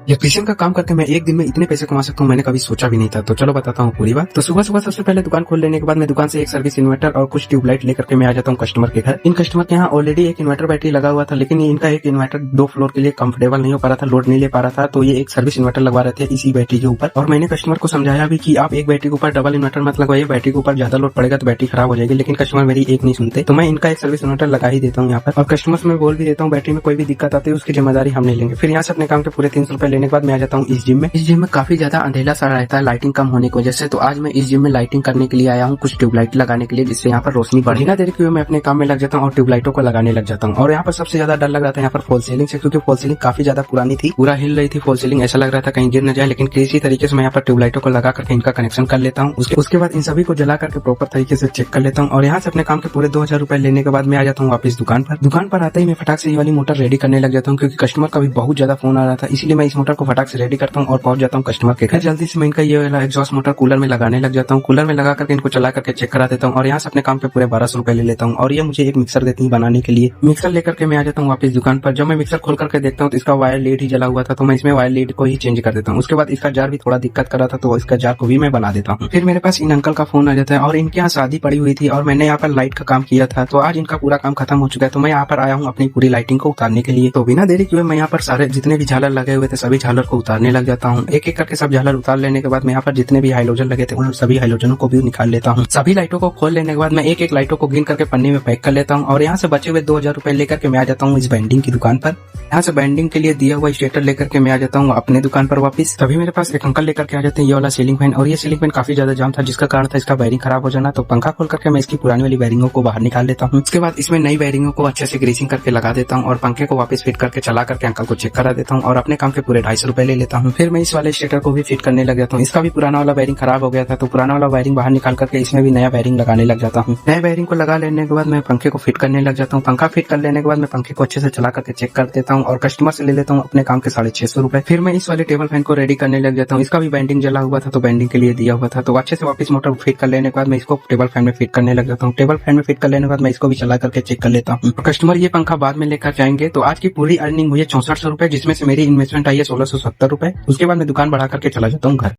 Electrician का काम करके मैं एक दिन में इतने पैसे कमा सकता हूँ, मैंने कभी सोचा भी नहीं था। तो चलो बताता हूँ पूरी बात। तो सुबह सुबह सबसे पहले दुकान खोल लेने के बाद मैं दुकान से एक सर्विस इन्वर्टर और कुछ ट्यूबलाइट लेकर के मैं आ जाता हूँ कस्टमर के घर। इन कस्टमर के यहाँ ऑलरेडी एक इन्वर्टर बैटरी लगा हुआ था, लेकिन इनका एक इन्वर्टर 2 फ्लोर के लिए कंफर्टेबल नहीं हो पा रहा था, लोड नहीं ले पा रहा था, तो ये एक सर्विस इन्वर्टर लगवा रहे थे इसी बैटरी के ऊपर। और मैंने कस्टमर को समझाया भी कि आप एक बैटरी के ऊपर डबल इन्वर्टर मत लगवाइए, बैटरी के ऊपर ज्यादा लोड पड़ेगा तो बैटरी खराब हो जाएगी, लेकिन कस्टमर मेरी एक नहीं सुनते। तो मैं इनका एक सर्विस इन्वर्टर लगा ही देता हूँ यहाँ पर। और कस्टमर से मैं बोल भी देता हूँ बैटरी में कोई भी दिक्कत आती है उसकी जिम्मेदारी हम नहीं लेंगे। फिर यहाँ से अपने काम के पूरे 300 रुपए लेने के बाद मैं आ जाता हूँ इस जिम में। इस जिम में काफी ज्यादा अंधेला सा रहता है लाइटिंग कम होने की वजह से, तो आज मैं इस जिम में लाइटिंग करने के लिए आया हूँ, कुछ ट्यूबलाइट लगाने के लिए, जिससे यहाँ पर रोशनी बढ़े। बिना देरी किए मैं अपने काम में लग जाता हूँ और ट्यूबलाइटों को लगाने लग जाता हूँ। और यहाँ पर सबसे ज्यादा डर लग रहा था यहाँ पर फॉल सीलिंग से, क्योंकि फॉल सीलिंग काफी ज्यादा पुरानी थी, पूरा हिल रही थी फॉल सीलिंग, ऐसा लग रहा था कहीं गिर न जाए। लेकिन किसी तरीके से मैं यहाँ पर ट्यूबलाइटों को लगा करके इनका कनेक्शन कर लेता हूँ। उसके बाद इन सभी को जला करके प्रॉपर तरीके से चेक कर लेता हूँ। और यहाँ से अपने काम के पूरे 2000 रुपए लेने के बाद मैं आ जाता हूँ वापस दुकान पर। दुकान पर आते ही मैं फटाक से ये वाली मोटर रेडी करने लग जाता हूँ, क्योंकि कस्टमर का भी बहुत ज्यादा फोन आ रहा था, इसलिए मैं इस मोटर को फटाक से रेडी करता हूँ और पहुंच जाता हूँ कस्टमर के घर। जल्दी से मैं इनका ये वाला एग्जॉस्ट मोटर कूलर में लगाने लग जाता हूँ। कूलर में लगा करके इनको चला करके चेक करा देता हूँ और यहाँ से अपने काम पे पूरे 1200 रुपए ले लेता हूँ। और ये मुझे एक मिक्सर देती है बनाने के लिए। मिक्सर लेकर के मैं आ जाता हूँ वापस दुकान पर। जब मैं मिक्सर खोल करके देखता हूँ तो इसका वायर लीड ही जला हुआ था, तो मैं इसमें वायर लीड को ही चेंज कर देता हूँ। उसके बाद इसका जार भी थोड़ा दिक्कत कर रहा था, तो इसका जार को भी मैं बना देता हूँ। फिर मेरे पास इन अंकल का फोन आ जाता है और इनके यहाँ शादी पड़ी हुई थी और मैंने यहाँ पर लाइट का काम किया था, तो आज इनका पूरा काम खत्म हो चुका है, तो मैं यहाँ पर आया हूँ अपनी पूरी लाइटिंग को उतारने के लिए। तो बिना देरी किए मैं यहाँ पर सारे जितने भी झालर लगे हुए थे सभी झालर को उतारने लग जाता हूँ। एक एक करके सब झालर उतार लेने के बाद मैं यहाँ पर जितने भी हाइलोजन लगे थे उन सभी हाइलोजनों को भी निकाल लेता हूँ। सभी लाइटों को खोल लेने के बाद मैं एक एक लाइटों को गिन करके पन्नी में पैक कर लेता हूँ। और यहाँ से बचे हुए 2000 रुपए लेकर के मैं आ जाता हूँ इस बैंडिंग की दुकान पर। यहाँ से बैंडिंग के लिए दिया हुआ स्टेटर लेकर के मैं आ जाता हूँ अपने दुकान पर वापस। तभी मेरे पास एक अंकल लेकर के आ जाते हैं ये वाला सीलिंग फैन, और ये सीलिंग फैन काफी ज्यादा जाम था, जिसका कारण था इसका वायरिंग खराब हो जाना। तो पंखा खोल करके मैं इसकी पुरानी वाली वायरिंगों को बाहर निकाल लेता हूँ। उसके बाद इसमें नई वायरिंगों को अच्छे से ग्रीसिंग करके लगा देता हूँ और पंखे को वापस फिट करके चला करके अंकल को चेक करा देता हूँ और अपने काम के पूरे 250 रुपए ले लेता हूँ। फिर मैं इस वाले स्टेटर को भी फिट करने लग जाता हूँ। इसका भी पुराना वाला वायरिंग खराब हो गया था, तो पुराना वाला वायरिंग बाहर निकाल करके इसमें भी नया वायरिंग लगाने लग जाता हूँ। नए वायरिंग को लगा लेने के बाद मैं पंखे को फिट करने लग जाता हूँ। पंखा फिट कर लेने के बाद मैं पंखे को अच्छे से चला करके चेक कर देता हूँ और कस्टमर से ले लेता हूँ अपने काम के 650 रुपए। फिर मैं इस वाले टेबल फैन को रेडी करने लग जाता हूँ। इसका भी बैंडिंग जला हुआ था, तो बैंडिंग के लिए दिया हुआ था, तो अच्छे से वापस मोटर फिट कर लेने के बाद मैं इसको टेबल फैन में फिट करने लग जाता हूँ। टेबल फैन में फिट कर लेने के बाद मैं इसको भी चला करके चेक कर लेता हूँ। कस्टमर ये पंखा बाद में लेकर जाएंगे। तो आज की पूरी अर्निंग मुझे 6400 रुपए, जिसमें से मेरी इन्वेस्टमेंट आई है 1670 रुपए। उसके बाद मैं दुकान बढ़ा करके चला जाता हूँ घर।